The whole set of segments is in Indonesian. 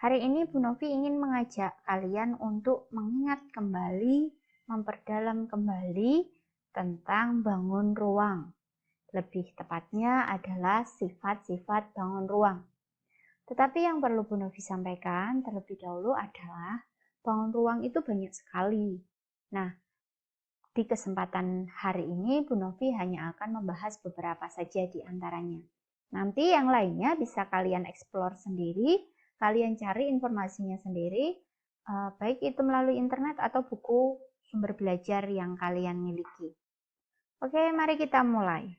Hari ini Bu Novi ingin mengajak kalian untuk mengingat kembali, memperdalam kembali tentang bangun ruang. Lebih tepatnya adalah sifat-sifat bangun ruang. Tetapi yang perlu Bu Novi sampaikan terlebih dahulu adalah bangun ruang itu banyak sekali. Nah, di kesempatan hari ini Bu Novi hanya akan membahas beberapa saja di antaranya. Nanti yang lainnya bisa kalian explore sendiri, kalian cari informasinya sendiri, baik itu melalui internet atau buku sumber belajar yang kalian miliki. Oke, mari kita mulai.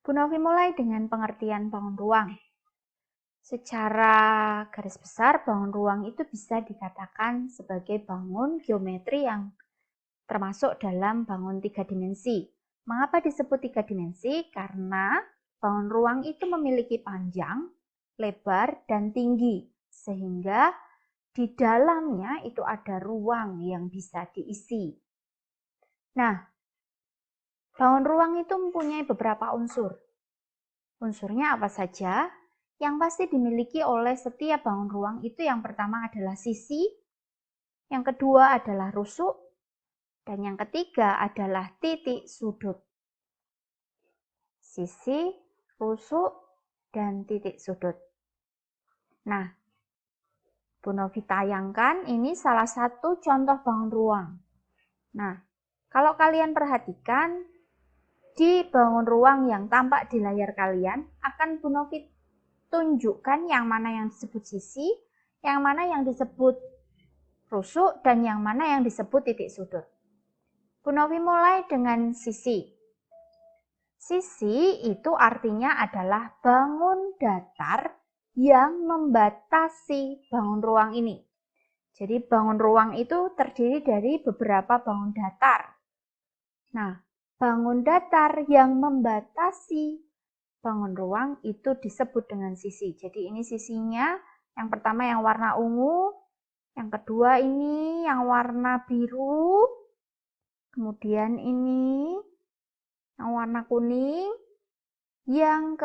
Bu Novi mulai dengan pengertian bangun ruang. Secara garis besar, bangun ruang itu bisa dikatakan sebagai bangun geometri yang termasuk dalam bangun 3 dimensi. Mengapa disebut 3 dimensi? Karena bangun ruang itu memiliki panjang, lebar, dan tinggi. Sehingga di dalamnya itu ada ruang yang bisa diisi. Nah, bangun ruang itu mempunyai beberapa unsur. Unsurnya apa saja? Yang pasti dimiliki oleh setiap bangun ruang itu yang pertama adalah sisi, yang kedua adalah rusuk, dan yang ketiga adalah titik sudut. Sisi, rusuk, dan titik sudut. Nah, Bu Novi tayangkan ini salah satu contoh bangun ruang. Nah, kalau kalian perhatikan, di bangun ruang yang tampak di layar kalian, akan Bu Novi tunjukkan yang mana yang disebut sisi, yang mana yang disebut rusuk, dan yang mana yang disebut titik sudut. Bu Novi mulai dengan sisi. Sisi itu artinya adalah bangun datar yang membatasi bangun ruang ini. Jadi bangun ruang itu terdiri dari beberapa bangun datar. Nah, bangun datar yang membatasi bangun ruang itu disebut dengan sisi. Jadi ini sisinya, yang pertama yang warna ungu, yang kedua ini yang warna biru, kemudian ini yang warna kuning, yang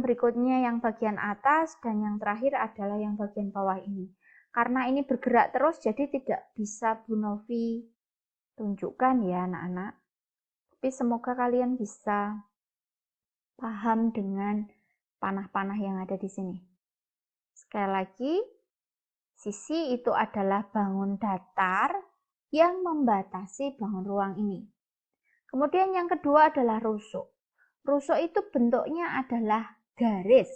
berikutnya yang bagian atas, dan yang terakhir adalah yang bagian bawah ini. Karena ini bergerak terus, jadi tidak bisa Bu Novi tunjukkan ya anak-anak. Tapi semoga kalian bisa paham dengan panah-panah yang ada di sini. Sekali lagi, sisi itu adalah bangun datar yang membatasi bangun ruang ini. Kemudian yang kedua adalah rusuk. Rusuk itu bentuknya adalah garis.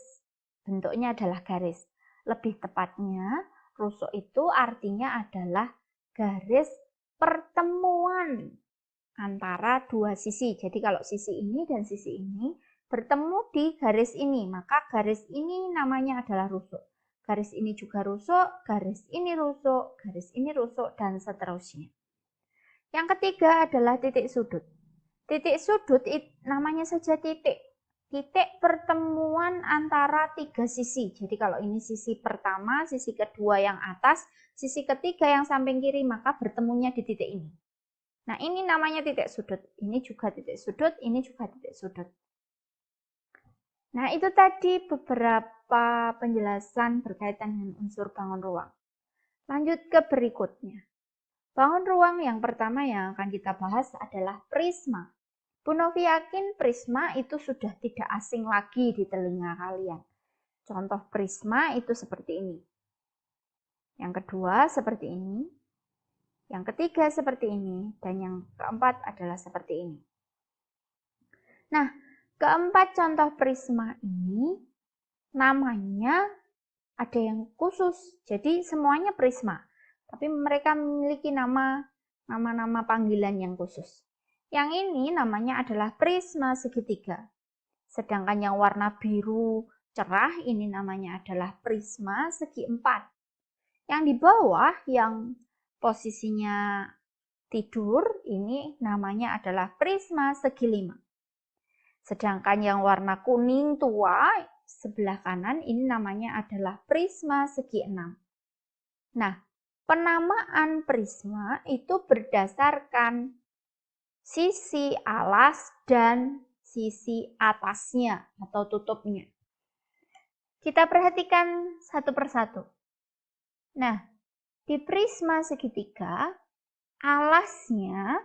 Bentuknya adalah garis. Lebih tepatnya, rusuk itu artinya adalah garis pertemuan antara dua sisi. Jadi kalau sisi ini dan sisi ini bertemu di garis ini, maka garis ini namanya adalah rusuk. Garis ini juga rusuk, garis ini rusuk, garis ini rusuk, dan seterusnya. Yang ketiga adalah titik sudut. Titik sudut namanya saja titik. Titik pertemuan antara tiga sisi. Jadi kalau ini sisi pertama, sisi kedua yang atas, sisi ketiga yang samping kiri, maka bertemunya di titik ini. Nah, ini namanya titik sudut. Ini juga titik sudut, ini juga titik sudut. Nah, itu tadi beberapa penjelasan berkaitan dengan unsur bangun ruang. Lanjut ke berikutnya. Bangun ruang yang pertama yang akan kita bahas adalah prisma. Bu Novi yakin prisma itu sudah tidak asing lagi di telinga kalian. Contoh prisma itu seperti ini. Yang kedua seperti ini. Yang ketiga seperti ini. Dan yang keempat adalah seperti ini. Nah, keempat contoh prisma ini namanya ada yang khusus. Jadi semuanya prisma. Tapi mereka memiliki nama-nama panggilan yang khusus. Yang ini namanya adalah prisma segitiga. Sedangkan yang warna biru cerah ini namanya adalah prisma segi empat. Yang di bawah yang posisinya tidur ini namanya adalah prisma segi lima. Sedangkan yang warna kuning tua sebelah kanan ini namanya adalah prisma segi enam. Nah, penamaan prisma itu berdasarkan sisi alas dan sisi atasnya atau tutupnya. Kita perhatikan satu persatu. Nah, di prisma segitiga, alasnya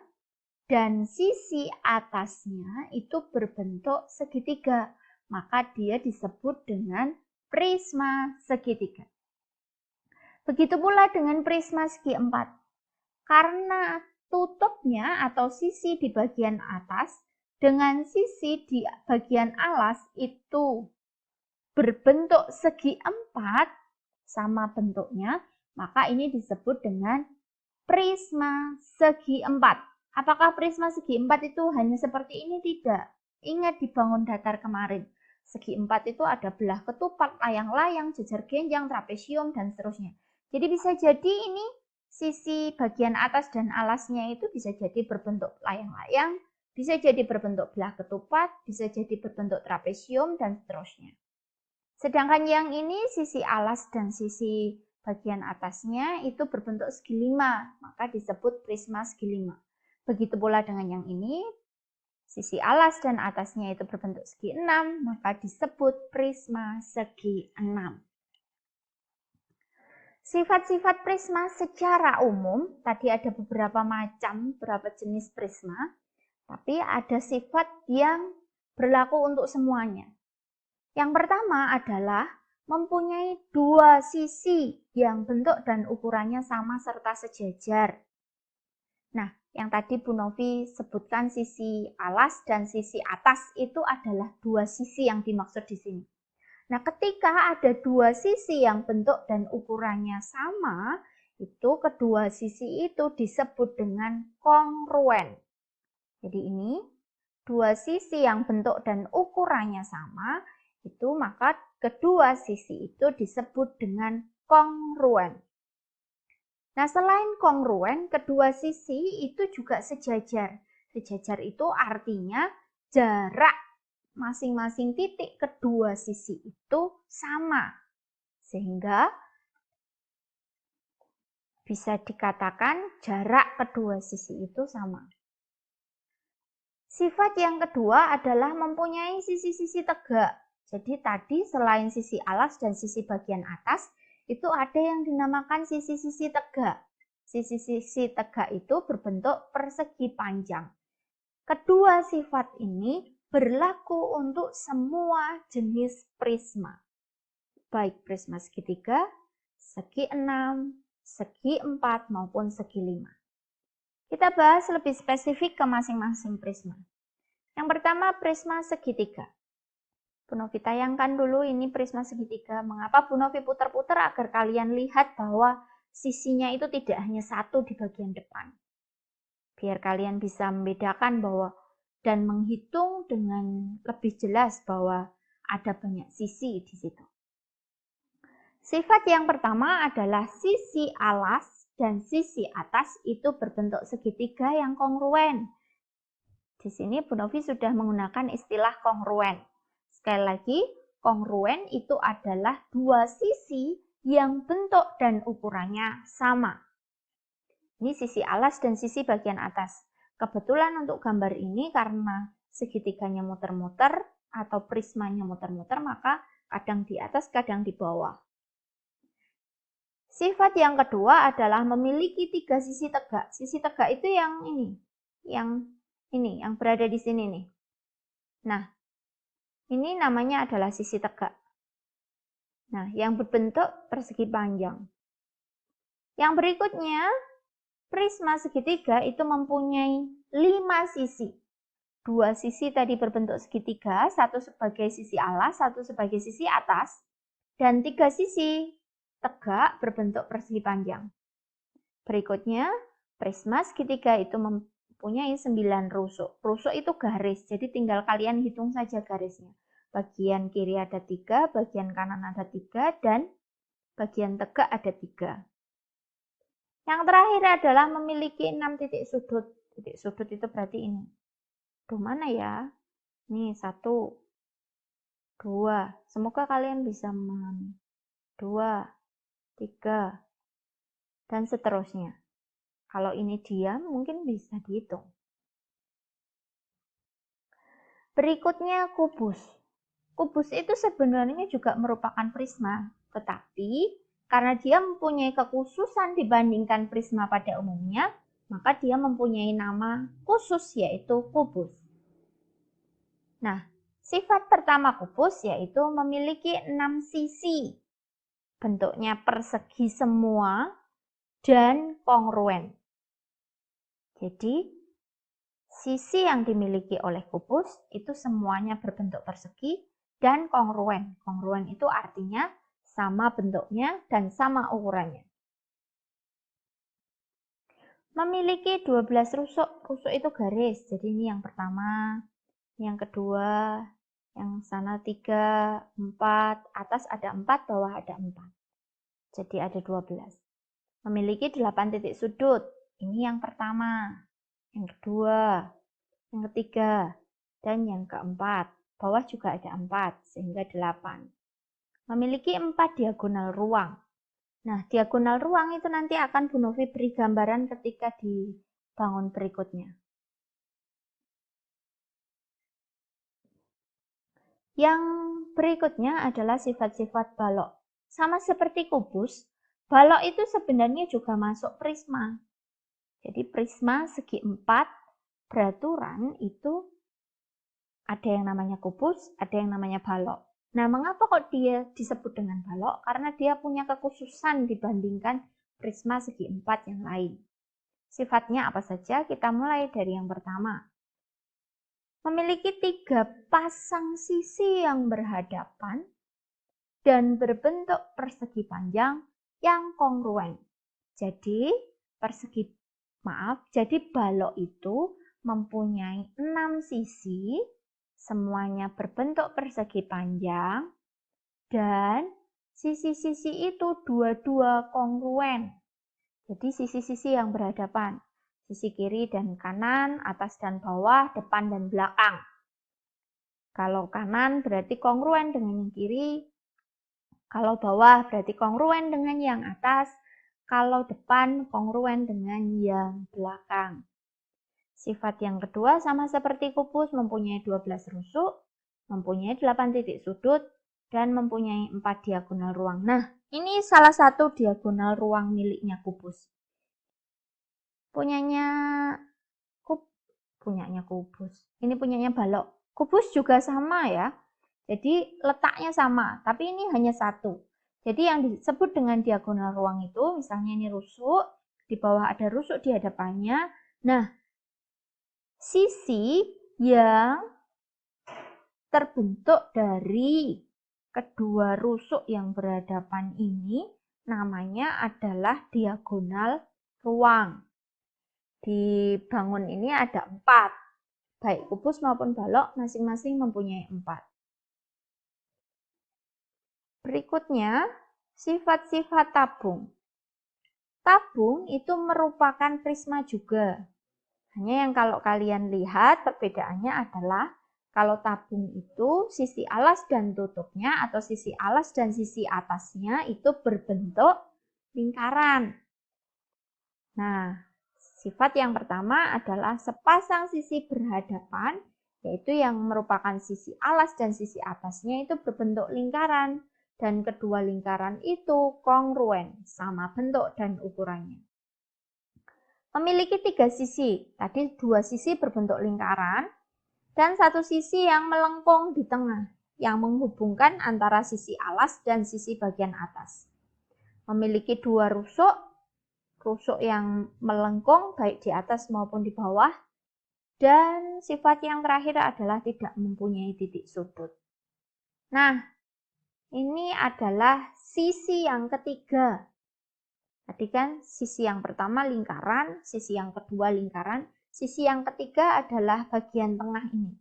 dan sisi atasnya itu berbentuk segitiga. Maka dia disebut dengan prisma segitiga. Begitu pula dengan prisma segi empat. Karena tutupnya atau sisi di bagian atas dengan sisi di bagian alas itu berbentuk segi empat, sama bentuknya, maka ini disebut dengan prisma segi empat. Apakah prisma segi empat itu hanya seperti ini? Tidak. Ingat di bangun datar kemarin. Segi empat itu ada belah ketupat, layang-layang, jejer genjang, trapesium, dan seterusnya. Jadi bisa jadi ini sisi bagian atas dan alasnya itu bisa jadi berbentuk layang-layang, bisa jadi berbentuk belah ketupat, bisa jadi berbentuk trapesium, dan seterusnya. Sedangkan yang ini sisi alas dan sisi bagian atasnya itu berbentuk segi lima, maka disebut prisma segi lima. Begitu pula dengan yang ini, sisi alas dan atasnya itu berbentuk segi enam, maka disebut prisma segi enam. Sifat-sifat prisma secara umum, tadi ada beberapa jenis prisma, tapi ada sifat yang berlaku untuk semuanya. Yang pertama adalah mempunyai dua sisi yang bentuk dan ukurannya sama serta sejajar. Nah, yang tadi Bu Novi sebutkan sisi alas dan sisi atas itu adalah dua sisi yang dimaksud di sini. Nah, ketika ada dua sisi yang bentuk dan ukurannya sama, itu kedua sisi itu disebut dengan kongruen. Jadi ini dua sisi yang bentuk dan ukurannya sama, itu maka kedua sisi itu disebut dengan kongruen. Nah, selain kongruen, kedua sisi itu juga sejajar. Sejajar itu artinya jarak masing-masing titik kedua sisi itu sama. Sehingga bisa dikatakan jarak kedua sisi itu sama. Sifat yang kedua adalah mempunyai sisi-sisi tegak. Jadi tadi selain sisi alas dan sisi bagian atas, itu ada yang dinamakan sisi-sisi tegak. Sisi-sisi tegak itu berbentuk persegi panjang. Kedua sifat ini berlaku untuk semua jenis prisma. Baik prisma segitiga, segi enam, segi empat, maupun segi lima. Kita bahas lebih spesifik ke masing-masing prisma. Yang pertama prisma segitiga. Bu Novi tayangkan dulu ini prisma segitiga. Mengapa Bu Novi putar-putar agar kalian lihat bahwa sisinya itu tidak hanya satu di bagian depan. Biar kalian bisa membedakan bahwa dan menghitung dengan lebih jelas bahwa ada banyak sisi di situ. Sifat yang pertama adalah sisi alas dan sisi atas itu berbentuk segitiga yang kongruen. Di sini Bu Novi sudah menggunakan istilah kongruen. Sekali lagi, kongruen itu adalah dua sisi yang bentuk dan ukurannya sama. Ini sisi alas dan sisi bagian atas. Kebetulan untuk gambar ini karena segitiganya muter-muter atau prismanya muter-muter, maka kadang di atas, kadang di bawah. Sifat yang kedua adalah memiliki tiga sisi tegak. Sisi tegak itu yang ini, yang berada di sini nih. Nah, ini namanya adalah sisi tegak. Nah, yang berbentuk persegi panjang. Yang berikutnya, prisma segitiga itu mempunyai 5 sisi. Dua sisi tadi berbentuk segitiga, satu sebagai sisi alas, satu sebagai sisi atas, dan 3 sisi tegak berbentuk persegi panjang. Berikutnya, prisma segitiga itu mempunyai 9 rusuk. Rusuk itu garis, jadi tinggal kalian hitung saja garisnya. Bagian kiri ada 3, bagian kanan ada 3, dan bagian tegak ada 3. Yang terakhir adalah memiliki 6 titik sudut. Titik sudut itu berarti ini. Tuh mana ya? Nih 1, 2. Semoga kalian bisa memahami. 2, 3, dan seterusnya. Kalau ini diam mungkin bisa dihitung. Berikutnya kubus. kubus itu sebenarnya juga merupakan prisma, tetapi karena dia mempunyai kekhususan dibandingkan prisma pada umumnya, maka dia mempunyai nama khusus yaitu kubus. Nah, sifat pertama kubus yaitu memiliki 6 sisi. Bentuknya persegi semua dan kongruen. Jadi, sisi yang dimiliki oleh kubus itu semuanya berbentuk persegi dan kongruen. Kongruen itu artinya sama bentuknya dan sama ukurannya. Memiliki 12 rusuk. Rusuk itu garis. Jadi ini yang pertama, yang kedua, yang sana 3, 4, atas ada 4, bawah ada 4. Jadi ada 12. Memiliki 8 titik sudut. Ini yang pertama, yang kedua, yang ketiga, dan yang keempat. Bawah juga ada 4, sehingga 8. Memiliki 4 diagonal ruang. Nah, diagonal ruang itu nanti akan Bu Novi beri gambaran ketika dibangun berikutnya. Yang berikutnya adalah sifat-sifat balok. Sama seperti kubus, balok itu sebenarnya juga masuk prisma. Jadi prisma segi 4 beraturan itu ada yang namanya kubus, ada yang namanya balok. Nah, mengapa kok dia disebut dengan balok? Karena dia punya kekhususan dibandingkan prisma segi 4 yang lain. Sifatnya apa saja? Kita mulai dari yang pertama. Memiliki 3 pasang sisi yang berhadapan dan berbentuk persegi panjang yang kongruen. Jadi, jadi balok itu mempunyai 6 sisi, semuanya berbentuk persegi panjang, dan sisi-sisi itu dua-dua kongruen. Jadi sisi-sisi yang berhadapan, sisi kiri dan kanan, atas dan bawah, depan dan belakang. Kalau kanan berarti kongruen dengan yang kiri, kalau bawah berarti kongruen dengan yang atas, kalau depan kongruen dengan yang belakang. Sifat yang kedua sama seperti kubus, mempunyai 12 rusuk, mempunyai 8 titik sudut, dan mempunyai 4 diagonal ruang. Nah, ini salah satu diagonal ruang miliknya kubus. Punyanya kubus. Ini punyanya balok. Kubus juga sama ya. Jadi letaknya sama, tapi ini hanya satu. Jadi yang disebut dengan diagonal ruang itu, misalnya ini rusuk, di bawah ada rusuk di hadapannya. Nah, sisi yang terbentuk dari kedua rusuk yang berhadapan ini namanya adalah diagonal ruang. Di bangun ini ada 4, baik kubus maupun balok masing-masing mempunyai 4. Berikutnya, sifat-sifat tabung. Tabung itu merupakan prisma juga. Hanya yang kalau kalian lihat perbedaannya adalah kalau tabung itu sisi alas dan tutupnya atau sisi alas dan sisi atasnya itu berbentuk lingkaran. Nah, sifat yang pertama adalah sepasang sisi berhadapan, yaitu yang merupakan sisi alas dan sisi atasnya itu berbentuk lingkaran. Dan kedua lingkaran itu kongruen, sama bentuk dan ukurannya. Memiliki 3 sisi, tadi 2 sisi berbentuk lingkaran, dan 1 sisi yang melengkung di tengah, yang menghubungkan antara sisi alas dan sisi bagian atas. Memiliki 2 rusuk, rusuk yang melengkung baik di atas maupun di bawah, dan sifat yang terakhir adalah tidak mempunyai titik sudut. Nah, ini adalah sisi yang ketiga. Tadi kan sisi yang pertama lingkaran, sisi yang kedua lingkaran, sisi yang ketiga adalah bagian tengah ini.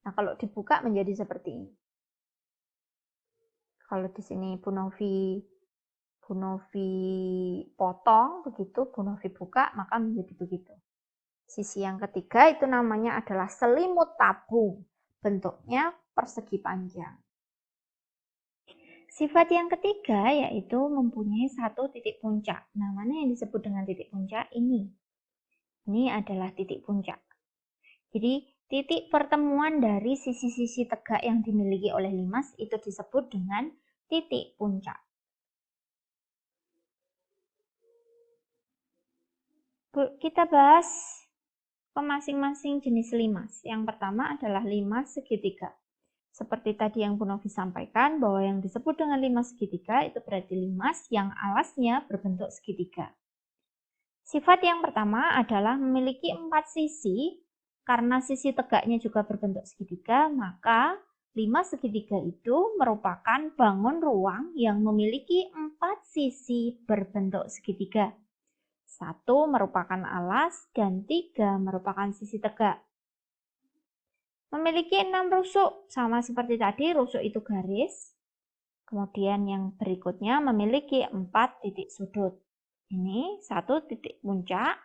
Nah, kalau dibuka menjadi seperti ini. Kalau di sini Bu Novi potong begitu, Bu Novi buka, maka menjadi begitu. Sisi yang ketiga itu namanya adalah selimut tabung. Bentuknya persegi panjang. Sifat yang ketiga yaitu mempunyai 1 titik puncak. Nah, mana yang disebut dengan titik puncak? Ini adalah titik puncak. Jadi, Titik pertemuan dari sisi-sisi tegak yang dimiliki oleh limas itu disebut dengan titik puncak. Kita bahas masing-masing jenis limas. Yang pertama adalah limas segitiga. Seperti tadi yang Bu Novi sampaikan, bahwa yang disebut dengan limas segitiga itu berarti limas yang alasnya berbentuk segitiga. Sifat yang pertama adalah memiliki 4 sisi. Karena sisi tegaknya juga berbentuk segitiga, maka limas segitiga itu merupakan bangun ruang yang memiliki 4 sisi berbentuk segitiga. 1 merupakan alas dan 3 merupakan sisi tegak. Memiliki 6 rusuk, sama seperti tadi, rusuk itu garis. Kemudian yang berikutnya memiliki 4 titik sudut. Ini 1 titik puncak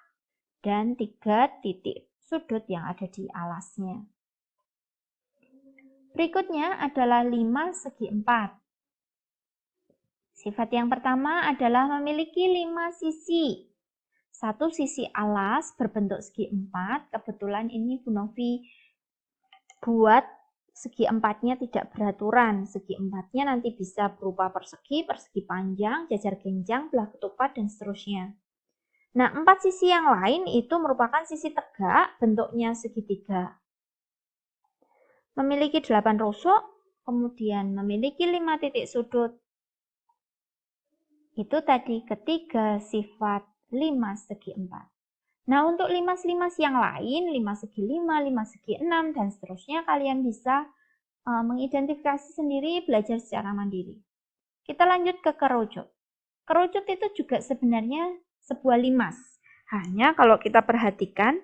dan 3 titik sudut yang ada di alasnya. Berikutnya adalah limas segi 4. Sifat yang pertama adalah memiliki 5 sisi. 1 sisi alas berbentuk segi 4. Kebetulan ini Bu Novi buat segi 4-nya tidak beraturan. Segi 4-nya nanti bisa berupa persegi, persegi panjang, jajar genjang, belah ketupat, dan seterusnya. Nah, 4 sisi yang lain itu merupakan sisi tegak, bentuknya segitiga. Memiliki 8 rusuk, kemudian memiliki 5 titik sudut. Itu tadi ketiga sifat limas segi 4. Nah, untuk limas-limas yang lain, limas segi 5, limas segi 6, dan seterusnya, kalian bisa mengidentifikasi sendiri, belajar secara mandiri. Kita lanjut ke kerucut. Kerucut itu juga sebenarnya sebuah limas. Hanya kalau kita perhatikan,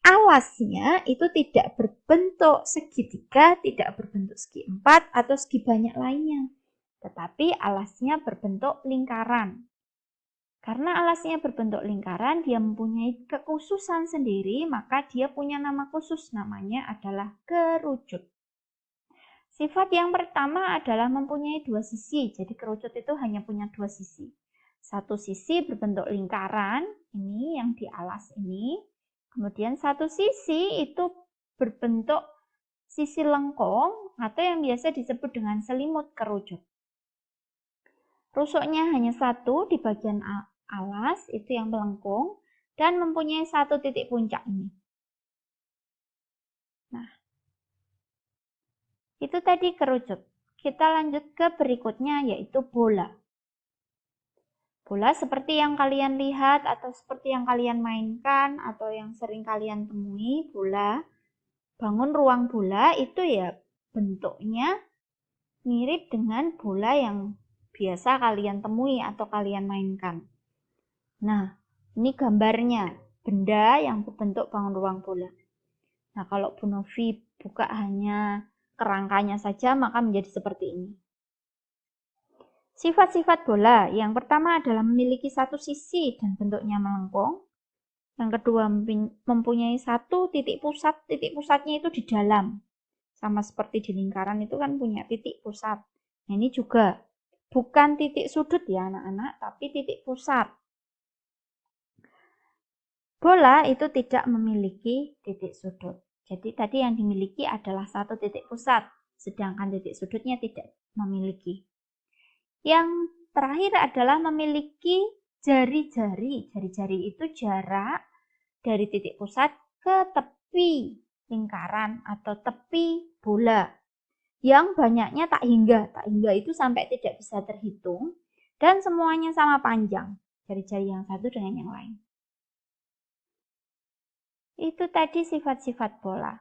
alasnya itu tidak berbentuk segitiga, tidak berbentuk segi 4 atau segi banyak lainnya. Tetapi alasnya berbentuk lingkaran. Karena alasnya berbentuk lingkaran, dia mempunyai kekhususan sendiri, maka dia punya nama khusus, namanya adalah kerucut. Sifat yang pertama adalah mempunyai 2 sisi, jadi kerucut itu hanya punya 2 sisi. 1 sisi berbentuk lingkaran, ini yang di alas ini. Kemudian 1 sisi itu berbentuk sisi lengkung atau yang biasa disebut dengan selimut kerucut. Rusuknya hanya 1 di bagian alas, itu yang melengkung, dan mempunyai 1 titik puncak ini. Nah, itu tadi kerucut. Kita lanjut ke berikutnya, yaitu bola. Bola seperti yang kalian lihat atau seperti yang kalian mainkan atau yang sering kalian temui, bola. Bangun ruang bola itu ya bentuknya mirip dengan bola yang biasa kalian temui atau kalian mainkan. Nah, ini gambarnya, benda yang berbentuk bangun ruang bola. Nah, kalau Bu Novi buka hanya kerangkanya saja, maka menjadi seperti ini. Sifat-sifat bola, yang pertama adalah memiliki 1 sisi dan bentuknya melengkung. Yang kedua, mempunyai 1 titik pusat. Titik pusatnya itu di dalam. Sama seperti di lingkaran itu kan punya titik pusat. Nah, ini juga bukan titik sudut ya anak-anak, tapi titik pusat. Bola itu tidak memiliki titik sudut. Jadi tadi yang dimiliki adalah 1 titik pusat, sedangkan titik sudutnya tidak memiliki. Yang terakhir adalah memiliki jari-jari. Jari-jari itu jarak dari titik pusat ke tepi lingkaran atau tepi bola. Yang banyaknya tak hingga. Tak hingga itu sampai tidak bisa terhitung. Dan semuanya sama panjang. Jari-jari yang satu dengan yang lain. Itu tadi sifat-sifat bola.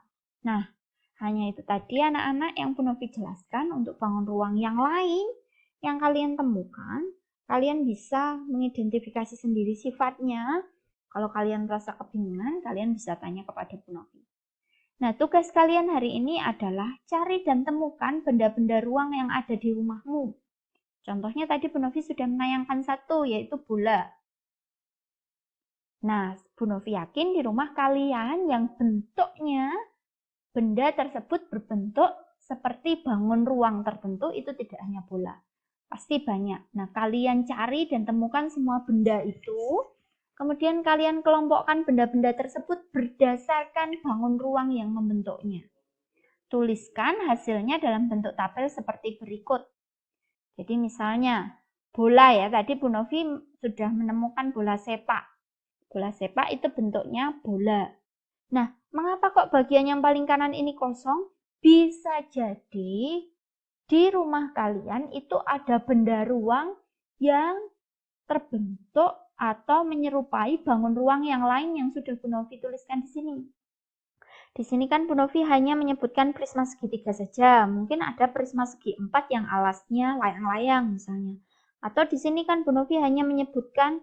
Nah, hanya itu tadi anak-anak yang Bu Novi jelaskan. Untuk bangun ruang yang lain yang kalian temukan, kalian bisa mengidentifikasi sendiri sifatnya. Kalau kalian merasa kebingungan, kalian bisa tanya kepada Bu Novi. Nah, tugas kalian hari ini adalah cari dan temukan benda-benda ruang yang ada di rumahmu. Contohnya tadi Bu Novi sudah menayangkan 1, yaitu bola. Nah, Bu Novi yakin di rumah kalian yang bentuknya benda tersebut berbentuk seperti bangun ruang tertentu itu tidak hanya bola. Pasti banyak. Nah, kalian cari dan temukan semua benda itu, Kemudian kalian kelompokkan benda-benda tersebut berdasarkan bangun ruang yang membentuknya. Tuliskan hasilnya dalam bentuk tabel seperti berikut. Jadi misalnya bola ya, tadi Bu Novi sudah menemukan bola sepak. Bola sepak itu bentuknya bola. Nah, mengapa kok bagian yang paling kanan ini kosong? Bisa jadi di rumah kalian itu ada benda ruang yang terbentuk atau menyerupai bangun ruang yang lain yang sudah Bu Novi tuliskan di sini. Di sini kan Bu Novi hanya menyebutkan prisma segitiga saja. Mungkin ada prisma segi 4 yang alasnya layang-layang misalnya. Atau di sini kan Bu Novi hanya menyebutkan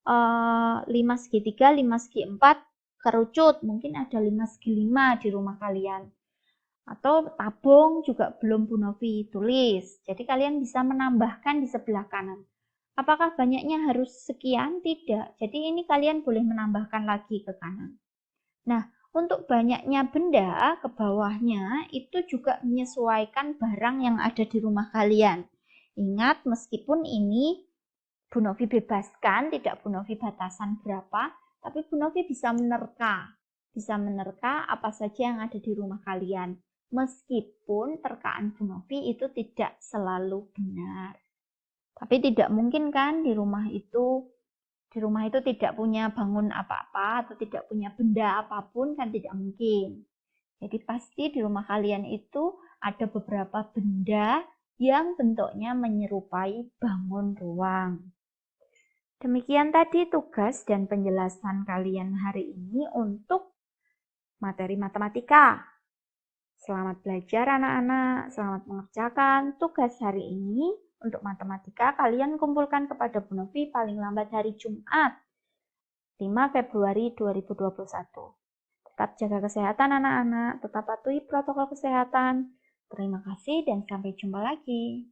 5 segitiga, 5 segi 4 kerucut. Mungkin ada 5 segi 5 di rumah kalian. Atau tabung juga belum Bu Novi tulis. Jadi kalian bisa menambahkan di sebelah kanan. Apakah banyaknya harus sekian? Tidak. Jadi ini kalian boleh menambahkan lagi ke kanan. Nah, untuk banyaknya benda ke bawahnya itu juga menyesuaikan barang yang ada di rumah kalian. Ingat, meskipun ini Bu Novi bebaskan, tidak Bu Novi batasan berapa, tapi Bu Novi bisa menerka. Bisa menerka apa saja yang ada di rumah kalian. Meskipun terkaan Bu Novi itu tidak selalu benar. Tapi tidak mungkin kan di rumah itu tidak punya bangun apa-apa atau tidak punya benda apapun, kan tidak mungkin. Jadi pasti di rumah kalian itu ada beberapa benda yang bentuknya menyerupai bangun ruang. Demikian tadi tugas dan penjelasan kalian hari ini untuk materi matematika. Selamat belajar anak-anak, selamat mengerjakan tugas hari ini. Untuk matematika, kalian kumpulkan kepada Bu Novi paling lambat hari Jumat, 5 Februari 2021. Tetap jaga kesehatan anak-anak, tetap patuhi protokol kesehatan. Terima kasih dan sampai jumpa lagi.